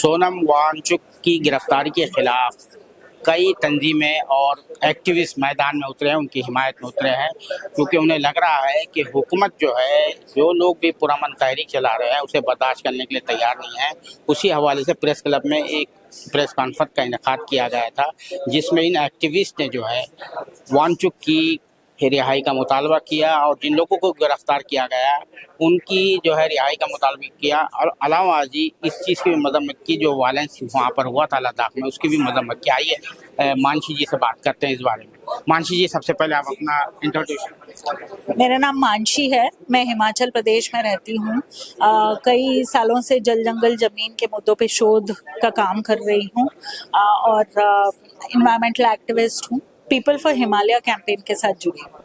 सोनम वांगचुक की गिरफ्तारी के खिलाफ कई तंजीमें और एक्टिविस्ट मैदान में उतरे हैं, उनकी हिमायत में उतरे हैं, क्योंकि उन्हें लग रहा है कि हुकूमत जो है, जो लोग भी पुरअमन तहरीक चला रहे हैं उसे बर्दाश्त करने के लिए तैयार नहीं है। उसी हवाले से प्रेस क्लब में एक प्रेस कॉन्फ्रेंस का इनेकाद किया गया था, जिसमें इन एक्टिविस्ट ने जो है वांगचुक की रिहाई का मुतालबा किया और जिन लोगों को गिरफ्तार किया गया उनकी जो है रिहाई का मुतालबा किया, और अलावा जी इस चीज़ की भी मजम्मत की जो वायलेंस वहाँ पर हुआ था लद्दाख में, उसकी भी मजम्मत की। आइए मानसी जी से बात करते हैं इस बारे में। मानसी जी, सबसे पहले आप अपना इंट्रोड्यूस। मेरा नाम मानसी है। मैं हिमाचल प्रदेश में रहती हूँ। कई सालों से जल जंगल जमीन के मुद्दों पे शोध का काम कर रही हूँ और इन्वायरमेंटल एक्टिविस्ट हूँ। पीपल फॉर हिमालय कैंपेन के साथ जुड़ी हूँ।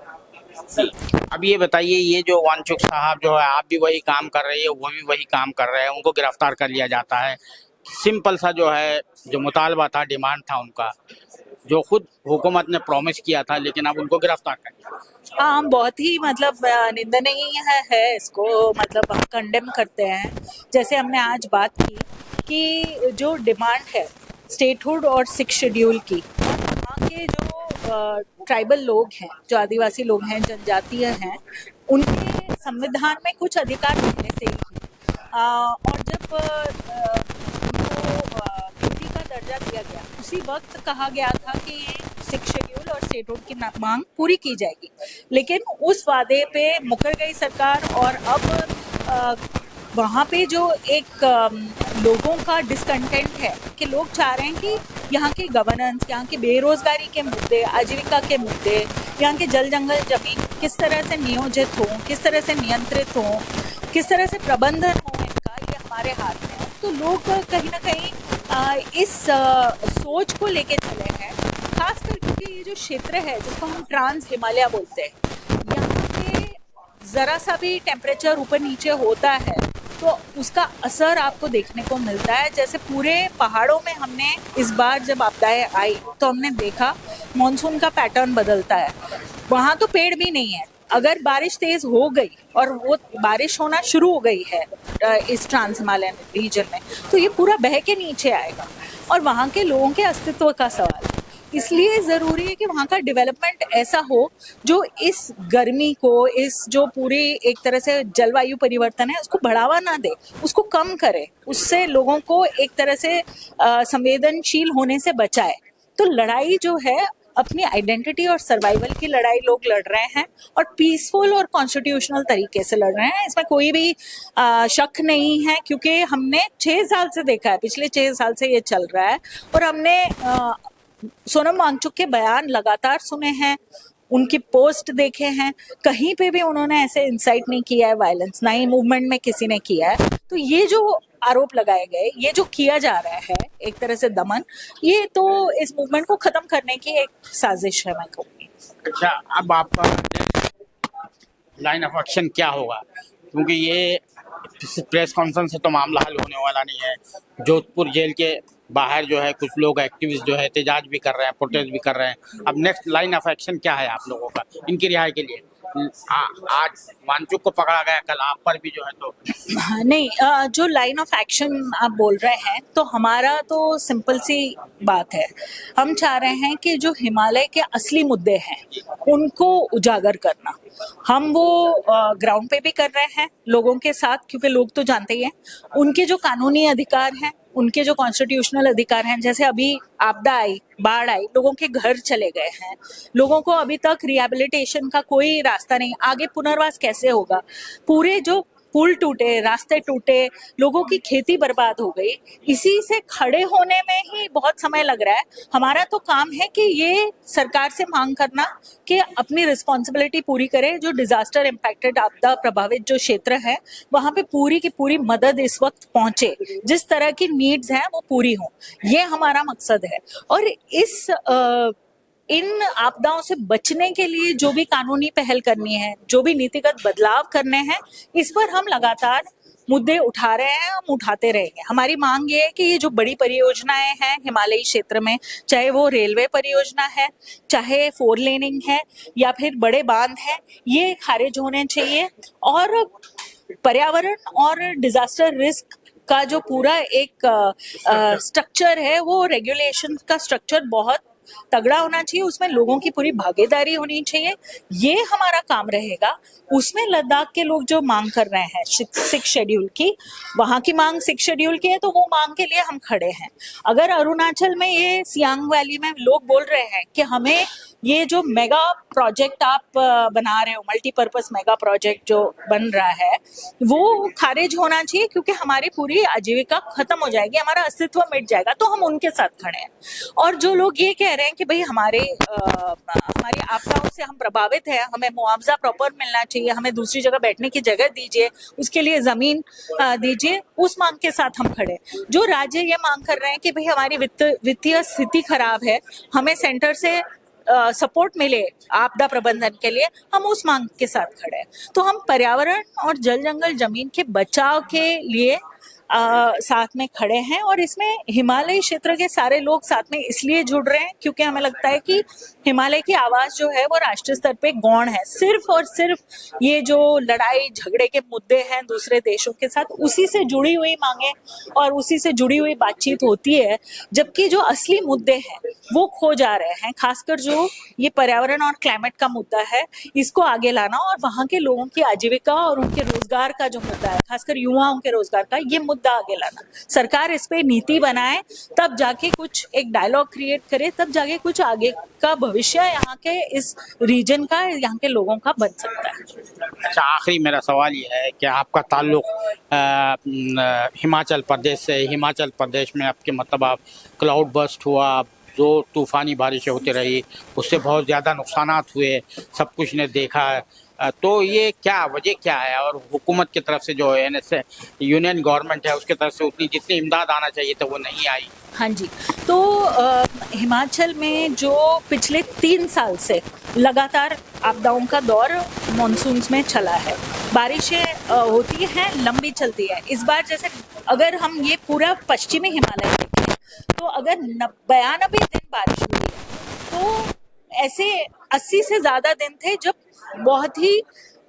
अब ये बताइए, ये जो वांगचुक साहब जो है, आप भी वही काम कर रही है, वो भी वही काम कर रहे हैं, उनको गिरफ्तार कर लिया जाता है। सिंपल सा जो है जो मुतालबा था, डिमांड था उनका, जो खुद हुकूमत ने प्रॉमिस किया था, लेकिन अब उनको गिरफ्तार कर लिया। हाँ, बहुत ही निंदनीय है इसको, मतलब हम कंडेम करते हैं। जैसे हमने आज बात की कि जो डिमांड है स्टेटहुड और 6 शेड्यूल की, वहाँ के जो ट्राइबल लोग हैं, जो आदिवासी लोग हैं, जनजातीय हैं, उनके संविधान में कुछ अधिकार पहले से ही और जब उनको बेटी का दर्जा दिया गया, उसी वक्त कहा गया था कि 6 शेड्यूल और स्टेटहुड की मांग पूरी की जाएगी, लेकिन उस वादे पे मुकर गई सरकार। और अब वहाँ पे जो एक लोगों का डिसकंटेंट है कि लोग चाह रहे हैं कि यहाँ की गवर्नेंस, यहाँ की बेरोजगारी के मुद्दे, आजीविका के मुद्दे, यहाँ के जल जंगल जमीन किस तरह से नियोजित हों, किस तरह से नियंत्रित हों, किस तरह से प्रबंधन हो इनका, ये हमारे हाथ में है। तो लोग कहीं ना कहीं इस सोच को लेके चले हैं, खासकर क्योंकि ये जो क्षेत्र है जिसको हम ट्रांस हिमालय बोलते हैं, यहाँ पे ज़रा सा भी टेम्परेचर ऊपर नीचे होता है तो उसका असर आपको देखने को मिलता है। जैसे पूरे पहाड़ों में हमने इस बार जब आपदाएं आई तो हमने देखा मॉनसून का पैटर्न बदलता है। वहाँ तो पेड़ भी नहीं है। अगर बारिश तेज हो गई और वो बारिश होना शुरू हो गई है इस ट्रांस हिमालयन रीजन में, तो ये पूरा बह के नीचे आएगा और वहाँ के लोगों के अस्तित्व का सवाल है। इसलिए ज़रूरी है कि वहाँ का डेवलपमेंट ऐसा हो जो इस गर्मी को, इस जो पूरी एक तरह से जलवायु परिवर्तन है उसको बढ़ावा ना दे, उसको कम करे, उससे लोगों को एक तरह से संवेदनशील होने से बचाए। तो लड़ाई जो है अपनी आइडेंटिटी और सर्वाइवल की लड़ाई लोग लड़ रहे हैं और पीसफुल और कॉन्स्टिट्यूशनल तरीके से लड़ रहे हैं। इसमें कोई भी शक नहीं है, क्योंकि हमने 6 साल से देखा है, पिछले 6 साल से ये चल रहा है और हमने सोनम वांगचुक के बयान लगातार सुने हैं, उनकी पोस्ट देखे हैं। कहीं पे भी उन्होंने ऐसे इंसाइट नहीं किया है वायलेंस, ना ही मूवमेंट में किसी ने किया है। तो ये जो आरोप लगाए गए, ये जो किया जा रहा है एक तरह से दमन, ये तो इस मूवमेंट को खत्म करने की एक साजिश है, मैं कहूँगी। अच्छा, अब आपका लाइन ऑफ एक्शन क्या होगा? क्योंकि ये प्रेस कॉन्फ्रेंस से तो मामला हल होने वाला नहीं है। जोधपुर जेल के बाहर जो है कुछ लोग एक्टिविस्ट जो है एहतजाज भी कर रहे हैं, प्रोटेस्ट भी कर रहे हैं। अब नेक्स्ट लाइन ऑफ एक्शन क्या है आप लोगों का इनकी रिहाई के लिए? आज वांगचुक को पकड़ा गया, कल आप पर भी जो है तो नहीं, जो लाइन ऑफ एक्शन आप बोल रहे हैं, तो हमारा तो सिंपल सी बात है। हम चाह रहे हैं कि जो हिमालय के असली मुद्दे हैं उनको उजागर करना। हम वो ग्राउंड पे भी कर रहे हैं लोगों के साथ, क्योंकि लोग तो जानते ही हैं उनके जो कानूनी अधिकार हैं, उनके जो कॉन्स्टिट्यूशनल अधिकार हैं। जैसे अभी आपदा आई, बाढ़ आई, लोगों के घर चले गए हैं, लोगों को अभी तक रिहैबिलिटेशन का कोई रास्ता नहीं, आगे पुनर्वास कैसे होगा? पूरे जो पुल टूटे, रास्ते टूटे, लोगों की खेती बर्बाद हो गई। इसी से खड़े होने में ही बहुत समय लग रहा है। हमारा तो काम है कि ये सरकार से मांग करना कि अपनी रिस्पॉन्सिबिलिटी पूरी करे। जो डिजास्टर इम्पैक्टेड, आपदा प्रभावित जो क्षेत्र है, वहां पे पूरी की पूरी मदद इस वक्त पहुंचे, जिस तरह की नीड्स हैं वो पूरी हों, ये हमारा मकसद है। और इन आपदाओं से बचने के लिए जो भी कानूनी पहल करनी है, जो भी नीतिगत बदलाव करने हैं, इस पर हम लगातार मुद्दे उठा रहे हैं, हम उठाते रहेंगे। हमारी मांग ये है कि ये जो बड़ी परियोजनाएं हैं हिमालयी क्षेत्र में, चाहे वो रेलवे परियोजना है, चाहे 4 लेनिंग है, या फिर बड़े बांध है, ये खारिज होने चाहिए। और पर्यावरण और डिजास्टर रिस्क का जो पूरा एक स्ट्रक्चर है, वो रेगुलेशन का स्ट्रक्चर बहुत तगड़ा होना चाहिए, उसमें लोगों की पूरी भागीदारी होनी चाहिए। ये हमारा काम रहेगा। उसमें लद्दाख के लोग जो मांग कर रहे हैं 6 शेड्यूल की, वहां की मांग 6 शेड्यूल की है, तो वो मांग के लिए हम खड़े हैं। अगर अरुणाचल में ये सियांग वैली में लोग बोल रहे हैं कि हमें ये जो मेगा प्रोजेक्ट आप बना रहे हो, मल्टीपर्पस मेगा प्रोजेक्ट जो बन रहा है, वो खारिज होना चाहिए, क्योंकि हमारी पूरी आजीविका खत्म हो जाएगी, हमारा अस्तित्व मिट जाएगा, तो हम उनके साथ खड़े हैं। और जो लोग ये कह रहे हैं कि भाई हमारी आपदाओं से हम प्रभावित हैं, हमें मुआवजा प्रॉपर मिलना चाहिए, हमें दूसरी जगह बैठने की जगह दीजिए, उसके लिए जमीन दीजिए, उस मांग के साथ हम खड़े। जो राज्य ये मांग कर रहे हैं कि भाई हमारी वित्तीय स्थिति खराब है, हमें सेंटर से सपोर्ट मिले आपदा प्रबंधन के लिए, हम उस मांग के साथ खड़े हैं। तो हम पर्यावरण और जल जंगल जमीन के बचाव के लिए साथ में खड़े हैं, और इसमें हिमालय क्षेत्र के सारे लोग साथ में इसलिए जुड़ रहे हैं क्योंकि हमें लगता है कि हिमालय की आवाज जो है वो राष्ट्रीय स्तर पे गौण है। सिर्फ और सिर्फ ये जो लड़ाई झगड़े के मुद्दे हैं दूसरे देशों के साथ, उसी से जुड़ी हुई मांगे और उसी से जुड़ी हुई बातचीत होती है, जबकि जो असली मुद्दे हैं वो खो जा रहे हैं। खासकर जो ये पर्यावरण और क्लाइमेट का मुद्दा है, इसको आगे लाना और वहाँ के लोगों की आजीविका और उनके रोजगार का जो मुद्दा है, खासकर युवाओं के रोजगार का, ये मुद्दा आगे लाना। सरकार इस पे नीति बनाए, तब जाके कुछ एक डायलॉग क्रिएट करे, तब जाके कुछ आगे का भविष्य यहाँ के इस रीजन का, यहाँ के लोगों का बन सकता है। अच्छा, आखिरी मेरा सवाल ये है कि आपका ताल्लुक हिमाचल प्रदेश से, हिमाचल प्रदेश में आपके मतलब आप क्लाउड बर्स्ट हुआ, जो तूफानी बारिशें होती रही, उससे बहुत ज़्यादा नुकसानात हुए, सब कुछ ने देखा है, तो ये क्या वजह क्या है? और हुकूमत की तरफ से जो है यूनियन गवर्नमेंट है उसकी तरफ से उतनी जितनी इमदाद आना चाहिए तो वो नहीं आई। हाँ जी, तो हिमाचल में जो पिछले 3 साल से लगातार आपदाओं का दौर मॉनसून में चला है, बारिशें होती हैं, लंबी चलती है। इस बार जैसे अगर हम ये पूरा पश्चिमी हिमालय देखें, तो अगर 92 दिन बारिश हुई है, तो ऐसे 80 से ज़्यादा दिन थे जब बहुत ही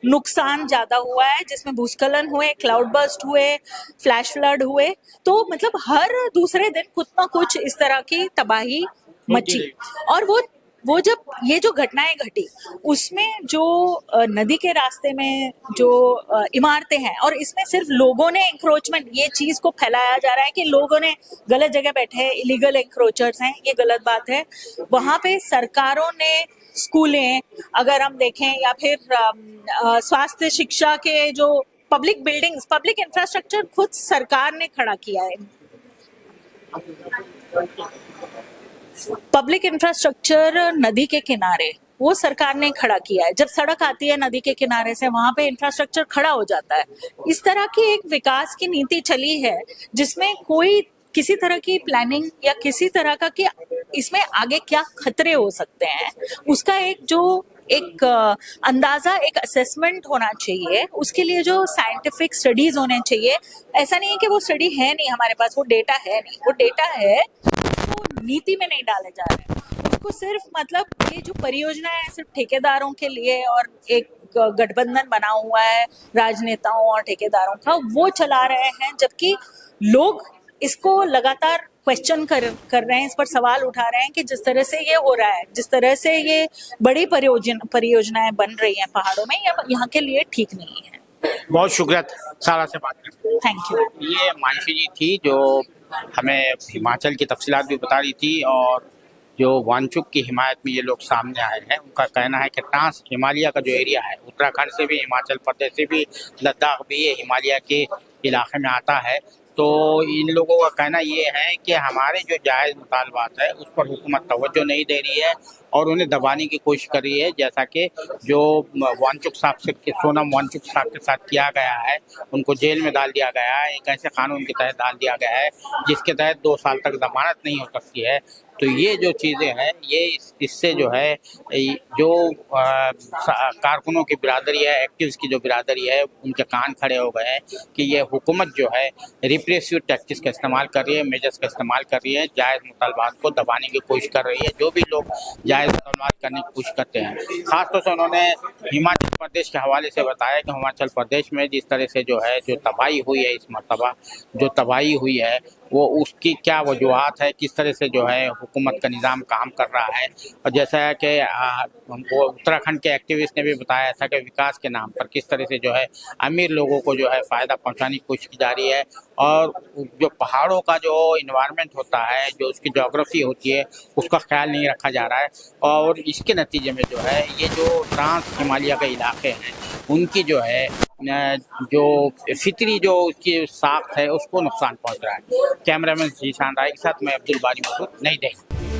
नुकसान ज्यादा हुआ है, जिसमें भूस्खलन हुए, क्लाउड बर्स्ट हुए, फ्लैश फ्लड हुए। तो मतलब हर दूसरे दिन कुछ ना कुछ इस तरह की तबाही मची। और वो जब ये जो घटनाएं घटी, उसमें जो नदी के रास्ते में जो इमारतें हैं, और इसमें सिर्फ लोगों ने इंक्रोचमेंट, ये चीज को फैलाया जा रहा है कि लोगों ने गलत जगह बैठे हैं, इलीगल इंक्रोचर्स हैं, ये गलत बात है। वहां पे सरकारों ने स्कूलें अगर हम देखें, या फिर स्वास्थ्य शिक्षा के जो पब्लिक बिल्डिंग्स, पब्लिक इंफ्रास्ट्रक्चर खुद सरकार ने खड़ा किया है। पब्लिक इंफ्रास्ट्रक्चर नदी के किनारे वो सरकार ने खड़ा किया है। जब सड़क आती है नदी के किनारे से, वहां पे इंफ्रास्ट्रक्चर खड़ा हो जाता है। इस तरह की एक विकास की नीति चली है जिसमें कोई किसी तरह की प्लानिंग या किसी तरह का कि इसमें आगे क्या खतरे हो सकते हैं, उसका एक अंदाजा, एक असेसमेंट होना चाहिए। उसके लिए जो साइंटिफिक स्टडीज होने चाहिए। ऐसा नहीं है कि वो स्टडी है नहीं हमारे पास, वो डेटा है नहीं, वो डेटा है, वो नीति में नहीं डाले जा रहे हैं उसको। सिर्फ मतलब ये जो परियोजना है सिर्फ ठेकेदारों के लिए, और एक गठबंधन बना हुआ है राजनेताओं और ठेकेदारों का, वो चला रहे हैं, जबकि लोग इसको लगातार क्वेश्चन कर रहे हैं, इस पर सवाल उठा रहे हैं कि जिस तरह से ये हो रहा है, जिस तरह से ये बड़ी परियोजनाएं बन रही हैं पहाड़ों में, यहाँ के लिए ठीक नहीं है। बहुत शुक्रिया सारा से बात करने। Thank you. ये मानसी जी थी जो हमें हिमाचल की तफसीलात भी बता रही थी, और जो वांचुक की हिमायत में ये लोग सामने आए हैं, उनका कहना है कि ट्रांस हिमालय का जो एरिया है, उत्तराखंड से भी, हिमाचल प्रदेश से भी, लद्दाख भी ये हिमालय के इलाके में आता है। तो इन लोगों का कहना ये है कि हमारे जो जायज़ मुतालबात है उस पर हुकूमत तवज्जो नहीं दे रही है और उन्हें दबाने की कोशिश कर रही है, जैसा कि जो वांचुक साहब से, सोनम वांचुक साहब के साथ किया गया है। उनको जेल में डाल दिया गया है, एक ऐसे कानून के तहत डाल दिया गया है जिसके तहत 2 साल तक जमानत नहीं हो सकती है। तो ये जो चीज़ें हैं, ये इससे जो है जो कारकुनों की बिरादरी है, एक्टिविस्ट की जो बिरादरी है, उनके कान खड़े हो गए हैं कि ये हुकूमत जो है रिप्रेसिव टैक्टिक्स का इस्तेमाल कर रही है, मेजर्स का इस्तेमाल कर रही है, जायज़ मुतालबात को दबाने की कोशिश कर रही है। जो भी लोग जायज़ मुतालबात करने की कोशिश करते हैं, खासतौर से उन्होंने हिमाचल प्रदेश के हवाले से बताया कि हिमाचल प्रदेश में जिस तरह से जो है जो तबाही हुई है इस मरतबा, जो तबाही हुई है वो उसकी क्या वजूहत है, किस तरह से जो है हुकूमत का निज़ाम काम कर रहा है। और जैसा है कि वो उत्तराखंड के एक्टिविस्ट ने भी बताया था कि विकास के नाम पर किस तरह से जो है अमीर लोगों को जो है फ़ायदा पहुंचाने की कोशिश की जा रही है, और जो पहाड़ों का जो इन्वायरमेंट होता है, जो उसकी जोग्राफी होती है, उसका ख्याल नहीं रखा जा रहा है। और इसके नतीजे में जो है ये जो ट्रांस हिमालय के इलाके हैं उनकी जो है जो फितरी जो उसकी साख है उसको नुकसान पहुंच रहा है। कैमरामैन जीशान राय के साथ मैं अब्दुल बारी मसूद, नई दिल्ली।